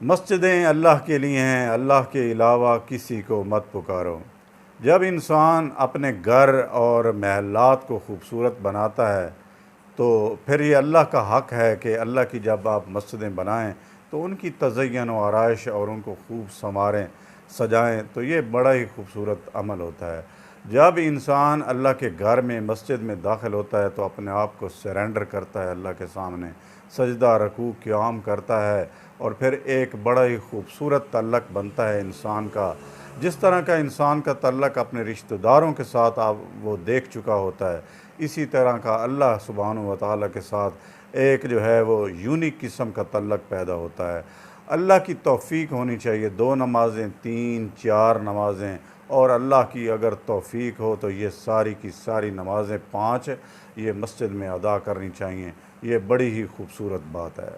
मस्जिदें अल्लाह के लिए हैं, अल्लाह के अलावा किसी को मत पुकारो। जब इंसान अपने घर और महल्लात को खूबसूरत बनाता है तो फिर ये अल्लाह का हक़ है कि अल्लाह की जब आप मस्जिदें बनाएं तो उनकी तज़य्युन व आराइश और उनको खूब संवारें, सजाएं, तो ये बड़ा ही खूबसूरत अमल होता है। जब इंसान अल्लाह के घर में मस्जिद में दाखिल होता है तो अपने आप को सरेंडर करता है अल्लाह के सामने, सजदा रकू क़याम करता है और फिर एक बड़ा ही खूबसूरत तल्लक बनता है इंसान का। जिस तरह का इंसान का तल्लक अपने रिश्तेदारों के साथ आप वो देख चुका होता है, इसी तरह का अल्लाह सुब्हानहू व तआला के साथ एक जो है वो यूनिक किस्म का तल्लक पैदा होता है। अल्लाह की तौफ़ीक होनी चाहिए, 2 नमाज़ें, 3, 4 नमाज़ें, और अल्लाह की अगर तौफ़ीक हो तो ये सारी की सारी नमाज़ें 5 ये मस्जिद में अदा करनी चाहिए। ये बड़ी ही खूबसूरत बात है।